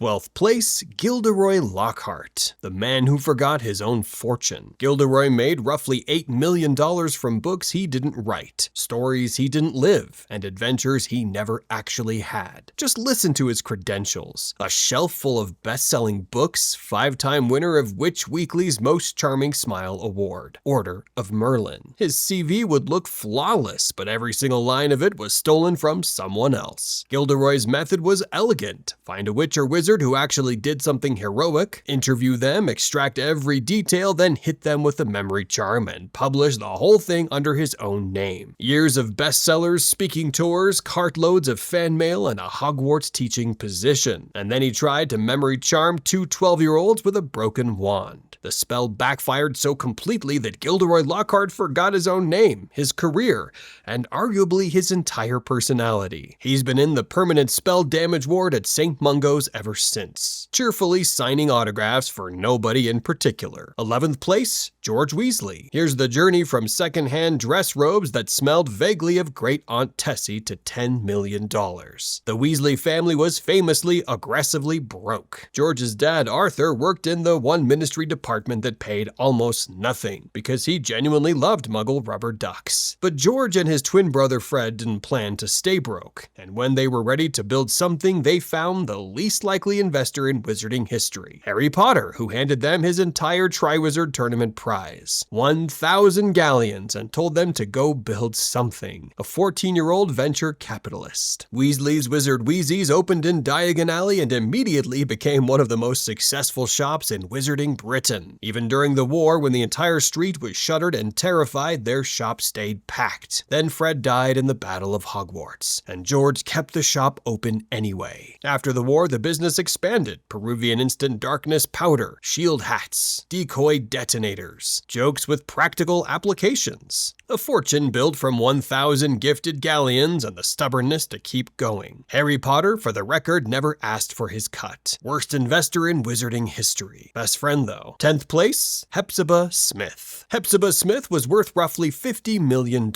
12th place, Gilderoy Lockhart, the man who forgot his own fortune. Gilderoy made roughly $8 million from books he didn't write, stories he didn't live, and adventures he never actually had. Just listen to his credentials. A shelf full of best-selling books, 5-time winner of Witch Weekly's Most Charming Smile Award, Order of Merlin. His CV would look flawless, but every single line of it was stolen from someone else. Gilderoy's method was elegant. Find a witch or wizard who actually did something heroic, interview them, extract every detail, then hit them with a memory charm and publish the whole thing under his own name. Years of bestsellers, speaking tours, cartloads of fan mail, and a Hogwarts teaching position. And then he tried to memory charm 2 12-year-olds with a broken wand. The spell backfired so completely that Gilderoy Lockhart forgot his own name, his career, and arguably his entire personality. He's been in the permanent spell damage ward at St. Mungo's ever since, cheerfully signing autographs for nobody in particular. 11th place, George Weasley. Here's the journey from second-hand dress robes that smelled vaguely of Great Aunt Tessie to $10 million. The Weasley family was famously aggressively broke. George's dad, Arthur, worked in the one ministry department that paid almost nothing because he genuinely loved Muggle rubber ducks. But George and his twin brother Fred didn't plan to stay broke, and when they were ready to build something, they found the least likely investor in wizarding history, Harry Potter, who handed them his entire Triwizard Tournament prize, 1,000 galleons, and told them to go build something. A 14-year-old venture capitalist. Weasley's Wizard Wheezy's opened in Diagon Alley and immediately became one of the most successful shops in wizarding Britain. Even during the war, when the entire street was shuttered and terrified, their shop stayed packed. Then Fred died in the Battle of Hogwarts, and George kept the shop open anyway. After the war, the business expanded. Peruvian instant darkness powder, shield hats, decoy detonators, jokes with practical applications. A fortune built from 1,000 gifted galleons and the stubbornness to keep going. Harry Potter, for the record, never asked for his cut. Worst investor in wizarding history. Best friend though. 10th place, Hepzibah Smith. Hepzibah Smith was worth roughly $50 million,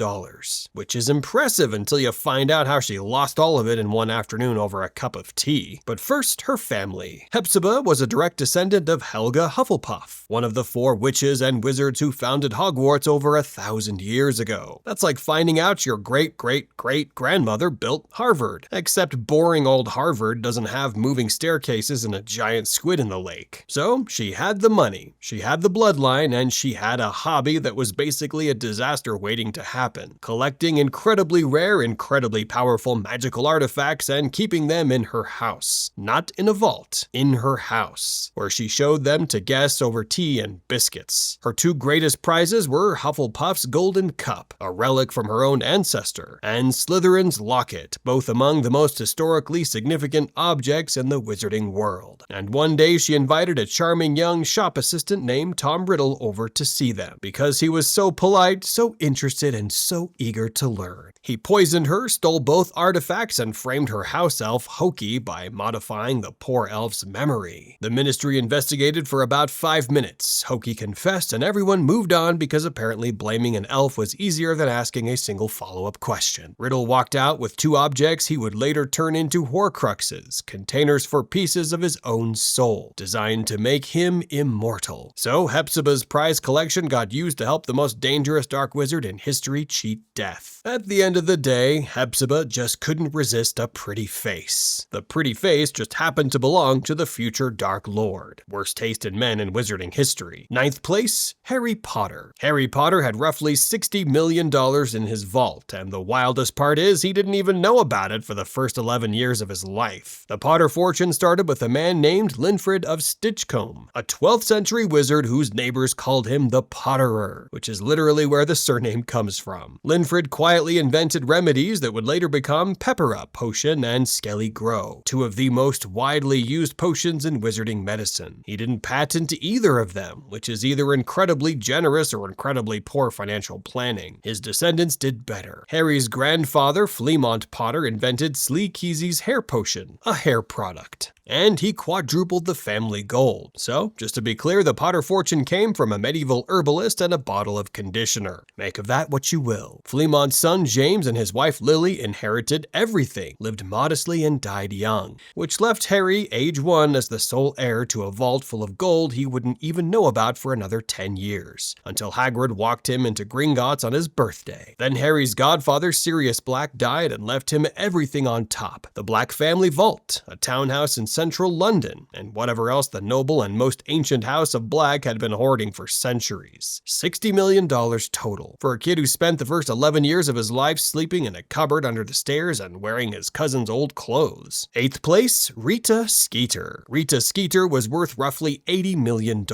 which is impressive until you find out how she lost all of it in one afternoon over a cup of tea. But first, her family. Hepzibah was a direct descendant of Helga Hufflepuff, one of the 4 witches and wizards who founded Hogwarts over 1,000 years ago. That's like finding out your great-great-great-grandmother built Harvard, except boring old Harvard doesn't have moving staircases and a giant squid in the lake. So she had the money, she had the bloodline, and she had a hobby that was basically a disaster waiting to happen, collecting incredibly rare, incredibly powerful magical artifacts and keeping them in her house. Not in a vault, in her house, where she showed them to guests over tea and biscuits. Her 2 greatest prizes were Hufflepuff's Golden Cup, a relic from her own ancestor, and Slytherin's Locket, both among the most historically significant objects in the wizarding world. And one day she invited a charming young shop assistant named Tom Riddle over to see them, because he was so polite, so interested, and so eager to learn. He poisoned her, stole both artifacts, and framed her house elf Hoki by modifying the poor elf's memory. The ministry investigated for about 5 minutes. Hoki confessed, and everyone moved on because apparently blaming an elf was easier than asking a single follow-up question. Riddle walked out with 2 objects he would later turn into Horcruxes, containers for pieces of his own soul, designed to make him immortal. So Hepzibah's prize collection got used to help the most dangerous dark wizard in history cheat death. At the end of the day, Hepzibah just couldn't resist a pretty face. The pretty face just happened to belong to the future Dark Lord. Worst taste in men in wizarding history. 9th place, Harry Potter. Harry Potter had roughly $60 million in his vault, and the wildest part is he didn't even know about it for the first 11 years of his life. The Potter fortune started with a man named Linfred of Stitchcombe, a 12th century wizard whose neighbors called him the Potterer, which is literally where the surname comes from. Linfred quietly invented remedies that would later become Pepper-Up Potion and Skelly Grow, 2 of the most widely used potions in wizarding medicine. He didn't patent either of them, which is either incredibly generous or incredibly poor financial planning. His descendants did better. Harry's grandfather, Fleamont Potter, invented Sleekeazy's hair potion, a hair product. And he quadrupled the family gold. So, just to be clear, the Potter fortune came from a medieval herbalist and a bottle of conditioner. Make of that what you will. Fleamont's son, James, James and his wife Lily inherited everything, lived modestly and died young, which left Harry, age 1, as the sole heir to a vault full of gold he wouldn't even know about for another 10 years, until Hagrid walked him into Gringotts on his birthday. Then Harry's godfather, Sirius Black, died and left him everything on top: the Black family vault, a townhouse in central London, and whatever else the noble and most ancient house of Black had been hoarding for centuries. $60 million total, for a kid who spent the first 11 years of his life sleeping in a cupboard under the stairs and wearing his cousin's old clothes. 8th place, Rita Skeeter. Rita Skeeter was worth roughly $80 million,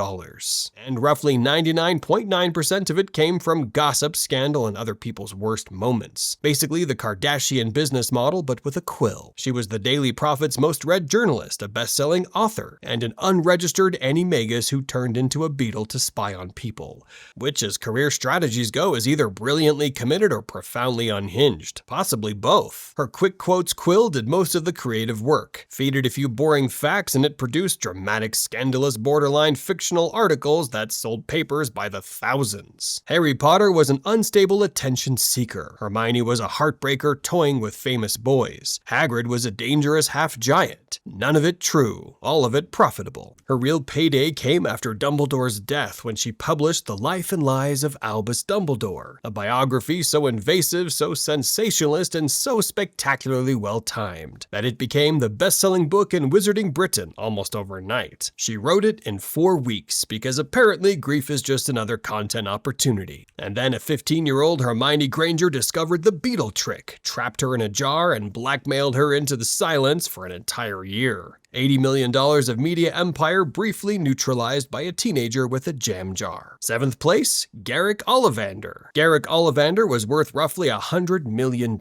and roughly 99.9% of it came from gossip, scandal, and other people's worst moments. Basically the Kardashian business model, but with a quill. She was the Daily Prophet's most read journalist, a best-selling author, and an unregistered animagus who turned into a beetle to spy on people, which, as career strategies go, is either brilliantly committed or profoundly unhinged, possibly both. Her quick quotes quill did most of the creative work, feed it a few boring facts, and it produced dramatic, scandalous, borderline fictional articles that sold papers by the thousands. Harry Potter was an unstable attention seeker. Hermione was a heartbreaker toying with famous boys. Hagrid was a dangerous half-giant. None of it true, all of it profitable. Her real payday came after Dumbledore's death, when she published The Life and Lies of Albus Dumbledore, a biography so invasive, so sensationalist, and so spectacularly well-timed that it became the best-selling book in Wizarding Britain almost overnight. She wrote it in 4 weeks, because apparently grief is just another content opportunity. And then a 15-year-old Hermione Granger discovered the beetle trick, trapped her in a jar, and blackmailed her into the silence for an entire year. $80 million of media empire briefly neutralized by a teenager with a jam jar. 7th place, Garrick Ollivander. Garrick Ollivander was worth roughly $100 million,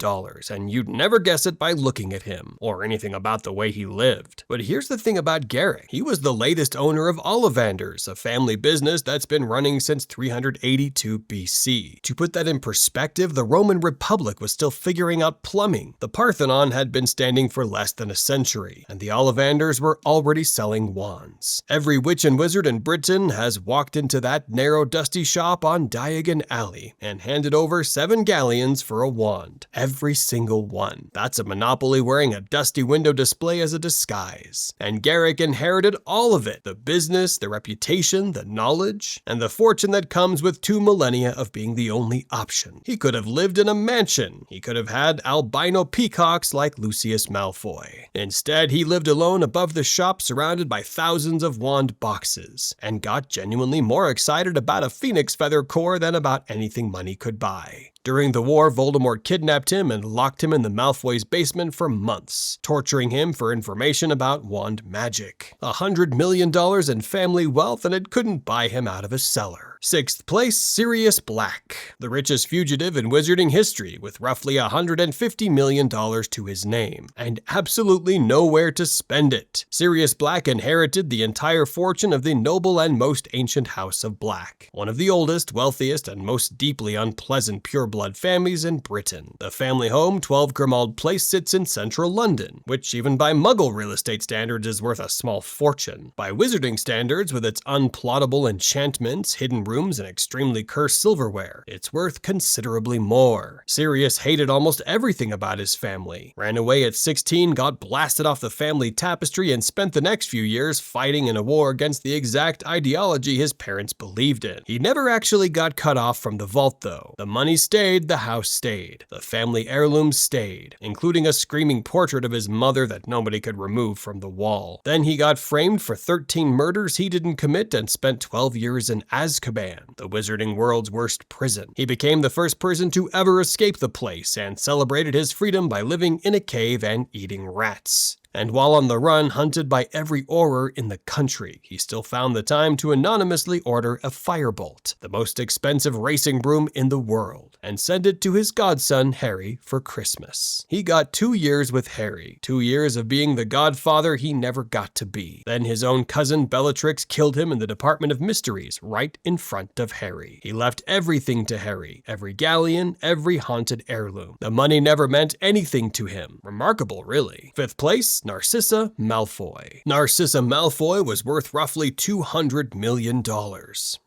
and you'd never guess it by looking at him, or anything about the way he lived. But here's the thing about Garrick. He was the latest owner of Ollivanders, a family business that's been running since 382 BC. To put that in perspective, the Roman Republic was still figuring out plumbing. The Parthenon had been standing for less than a century, and the Ollivanders were already selling wands. Every witch and wizard in Britain has walked into that narrow, dusty shop on Diagon Alley and handed over 7 galleons for a wand. Every single one. That's a monopoly wearing a dusty window display as a disguise. And Garrick inherited all of it: the business, the reputation, the knowledge, and the fortune that comes with 2 millennia of being the only option. He could have lived in a mansion. He could have had albino peacocks like Lucius Malfoy. Instead, he lived alone above the shop, surrounded by thousands of wand boxes, and got genuinely more excited about a phoenix feather core than about anything money could buy. During the war, Voldemort kidnapped him and locked him in the Malfoy's basement for months, torturing him for information about wand magic. $100 million in family wealth, and it couldn't buy him out of a cellar. 6th place, Sirius Black, the richest fugitive in wizarding history, with roughly $150 million to his name, and absolutely nowhere to spend it. Sirius Black inherited the entire fortune of the noble and most ancient House of Black, one of the oldest, wealthiest, and most deeply unpleasant pureblood families in Britain. The family home, 12 Grimmauld Place, sits in central London, which even by Muggle real estate standards is worth a small fortune. By wizarding standards, with its unplottable enchantments, hidden rooms, and extremely cursed silverware, it's worth considerably more. Sirius hated almost everything about his family, ran away at 16, got blasted off the family tapestry, and spent the next few years fighting in a war against the exact ideology his parents believed in. He never actually got cut off from the vault though. The money stayed, the house stayed, the family heirlooms stayed, including a screaming portrait of his mother that nobody could remove from the wall. Then he got framed for 13 murders he didn't commit and spent 12 years in Azkaban, the wizarding world's worst prison. He became the first person to ever escape the place and celebrated his freedom by living in a cave and eating rats. And while on the run, hunted by every Auror in the country, he still found the time to anonymously order a firebolt, the most expensive racing broom in the world, and send it to his godson Harry for Christmas. He got 2 years with Harry, 2 years of being the godfather he never got to be. Then his own cousin Bellatrix killed him in the Department of Mysteries, right in front of Harry. He left everything to Harry, every galleon, every haunted heirloom. The money never meant anything to him. Remarkable, really. 5th place, Narcissa Malfoy. Narcissa Malfoy was worth roughly $200 million.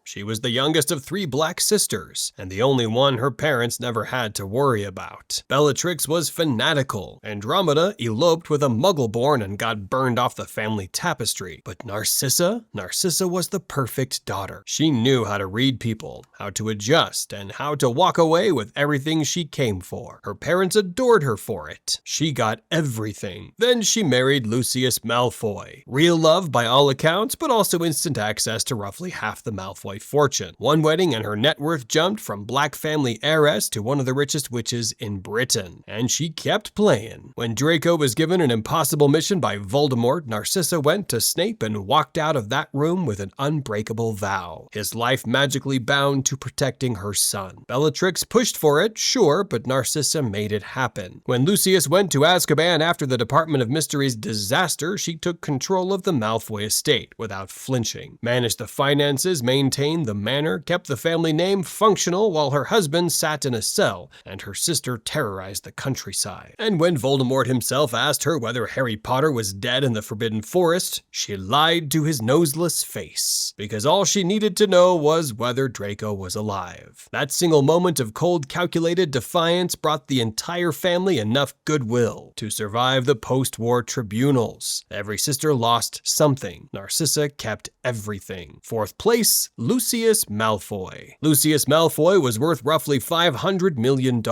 She was the youngest of 3 black sisters, and the only one her parents never had to worry about. Bellatrix was fanatical. Andromeda eloped with a muggle-born and got burned off the family tapestry. But Narcissa was the perfect daughter. She knew how to read people, how to adjust, and how to walk away with everything she came for. Her parents adored her for it. She got everything. Then she married Lucius Malfoy. Real love by all accounts, but also instant access to roughly half the Malfoy fortune. One wedding and her net worth jumped from black family heiress to one of the richest witches in Britain. And she kept playing. When Draco was given an impossible mission by Voldemort, Narcissa went to Snape and walked out of that room with an unbreakable vow. His life magically bound to protecting her son. Bellatrix pushed for it, sure, but Narcissa made it happen. When Lucius went to Azkaban after the Department of Mystery's disaster, she took control of the Malfoy estate without flinching, managed the finances, maintained the manor, kept the family name functional while her husband sat in a cell and her sister terrorized the countryside. And when Voldemort himself asked her whether Harry Potter was dead in the Forbidden Forest, she lied to his noseless face, because all she needed to know was whether Draco was alive. That single moment of cold, calculated defiance brought the entire family enough goodwill to survive the post-war tribunals. Every sister lost something. Narcissa kept everything. 4th place, Lucius Malfoy. Lucius Malfoy was worth roughly $500 million,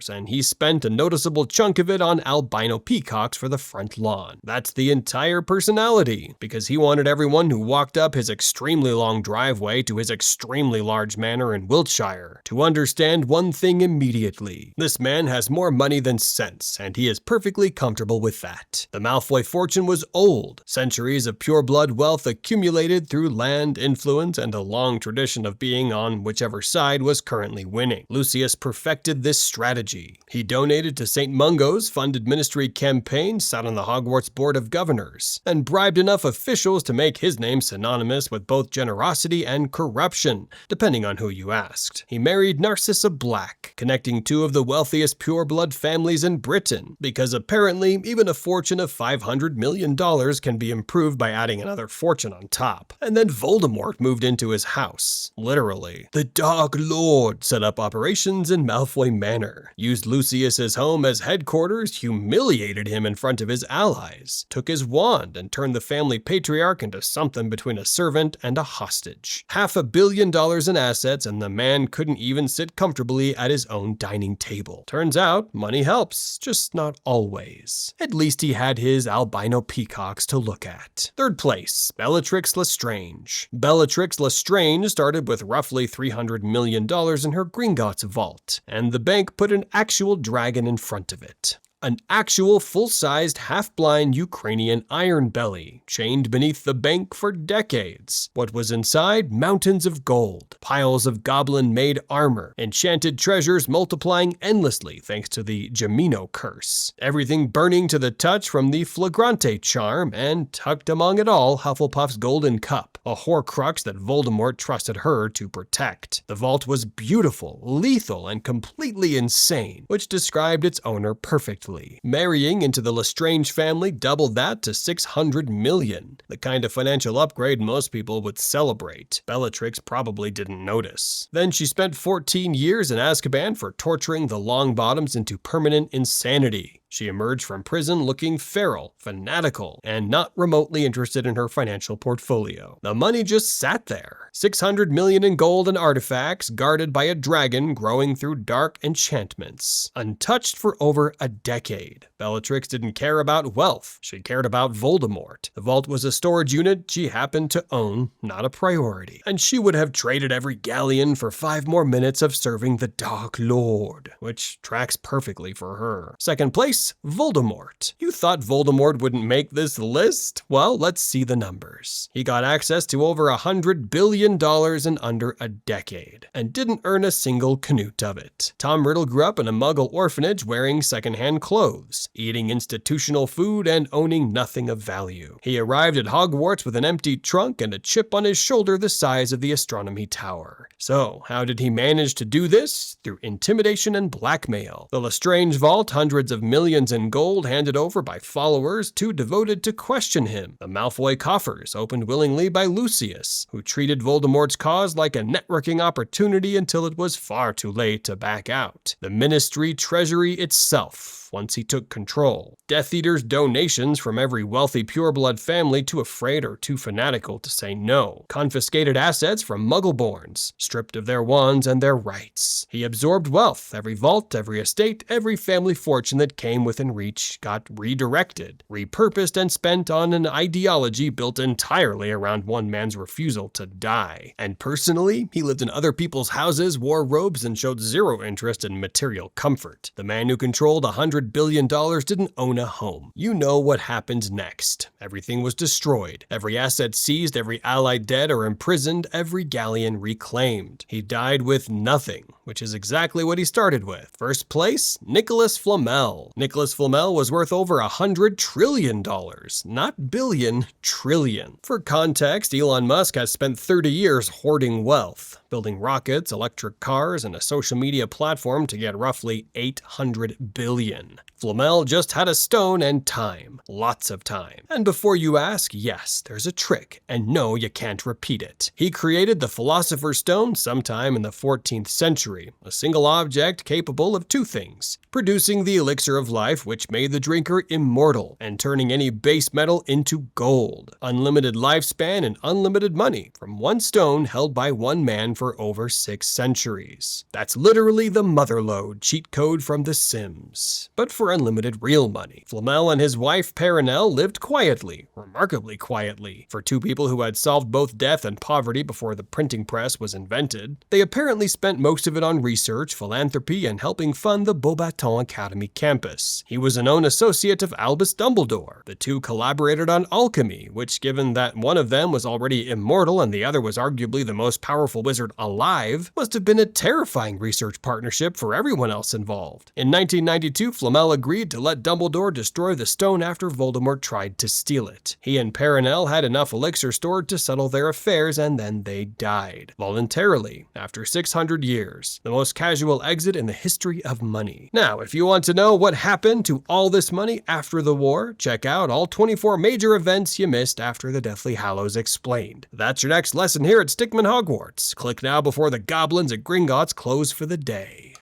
and he spent a noticeable chunk of it on albino peacocks for the front lawn. That's the entire personality, because he wanted everyone who walked up his extremely long driveway to his extremely large manor in Wiltshire to understand one thing immediately. This man has more money than sense, and he is perfectly comfortable with that. The Malfoy fortune was old. Centuries of pure blood wealth accumulated through land, influence, and a long tradition of being on whichever side was currently winning. Lucius perfected this strategy. He donated to St. Mungo's funded ministry campaign, sat on the Hogwarts Board of Governors, and bribed enough officials to make his name synonymous with both generosity and corruption, depending on who you asked. He married Narcissa Black, connecting 2 of the wealthiest pure-blood families in Britain, because apparently even a fortune of $500 million can be improved by adding another fortune on top. And then Voldemort moved into his house. Literally. The Dark Lord set up operations in Malfoy Manor, used Lucius's home as headquarters, humiliated him in front of his allies, took his wand and turned the family patriarch into something between a servant and a hostage. $500 million in assets, and the man couldn't even sit comfortably at his own dining table. Turns out, money helps, just not always. At least he had his albino peacocks to look at. 3rd place, Bellatrix Lestrange. Bellatrix Lestrange started with roughly $300 million in her Gringotts vault, and the bank put an actual dragon in front of it. An actual full-sized, half-blind Ukrainian iron belly, chained beneath the bank for decades. What was inside? Mountains of gold, piles of goblin-made armor, enchanted treasures multiplying endlessly thanks to the Gemino curse. Everything burning to the touch from the Flagrante charm, and tucked among it all, Hufflepuff's golden cup, a horcrux that Voldemort trusted her to protect. The vault was beautiful, lethal, and completely insane, which described its owner perfectly. Marrying into the Lestrange family doubled that to $600 million, the kind of financial upgrade most people would celebrate. Bellatrix probably didn't notice. Then she spent 14 years in Azkaban for torturing the Longbottoms into permanent insanity. She emerged from prison looking feral, fanatical, and not remotely interested in her financial portfolio. The money just sat there. $600 million in gold and artifacts, guarded by a dragon growing through dark enchantments. Untouched for over a decade. Bellatrix didn't care about wealth. She cared about Voldemort. The vault was a storage unit she happened to own, not a priority. And she would have traded every galleon for 5 more minutes of serving the Dark Lord, which tracks perfectly for her. 2nd place, Voldemort. You thought Voldemort wouldn't make this list? Well, let's see the numbers. He got access to over $100 billion in under a decade, and didn't earn a single canute of it. Tom Riddle grew up in a Muggle orphanage wearing secondhand clothes, eating institutional food, and owning nothing of value. He arrived at Hogwarts with an empty trunk and a chip on his shoulder the size of the astronomy tower. So, how did he manage to do this? Through intimidation and blackmail. The Lestrange vault, hundreds of millions millions in gold handed over by followers too devoted to question him. The Malfoy coffers opened willingly by Lucius, who treated Voldemort's cause like a networking opportunity until it was far too late to back out. The Ministry treasury itself, once he took control. Death Eater's donations from every wealthy pureblood family too afraid or too fanatical to say no. Confiscated assets from Muggleborns, stripped of their wands and their rights. He absorbed wealth. Every vault, every estate, every family fortune that came within reach got redirected, repurposed, and spent on an ideology built entirely around one man's refusal to die. And personally, he lived in other people's houses, wore robes, and showed zero interest in material comfort. The man who controlled $100 billion didn't own a home. You know what happened next. Everything was destroyed, every asset seized, every ally dead or imprisoned, every galleon reclaimed. He died with nothing, which is exactly what he started with. First place, Nicholas Flamel. Nicholas Flamel was worth over $100 trillion, not billion, trillion. For context, Elon Musk has spent 30 years hoarding wealth, building rockets, electric cars, and a social media platform to get roughly 800 billion. Flamel just had a stone and time. Lots of time. And before you ask, yes, there's a trick, and no, you can't repeat it. He created the Philosopher's Stone sometime in the 14th century, a single object capable of two things: producing the elixir of life, which made the drinker immortal, and turning any base metal into gold. Unlimited lifespan and unlimited money from one stone held by one man for over 6 centuries. That's literally the motherlode cheat code from The Sims, but for unlimited real money. Flamel and his wife Perenelle lived quietly, remarkably quietly. For two people who had solved both death and poverty before the printing press was invented, they apparently spent most of it on research, philanthropy, and helping fund the Beauxbatons Academy campus. He was a known associate of Albus Dumbledore. The two collaborated on alchemy, which, given that one of them was already immortal and the other was arguably the most powerful wizard alive, must have been a terrifying research partnership for everyone else involved. In 1992, Flamel agreed to let Dumbledore destroy the stone after Voldemort tried to steal it. He and Perenelle had enough elixir stored to settle their affairs, and then they died. Voluntarily, after 600 years. The most casual exit in the history of money. Now, if you want to know what happened to all this money after the war, check out all 24 major events you missed after the Deathly Hallows Explained. That's your next lesson here at Stickman Hogwarts. Click now before the goblins at Gringotts close for the day.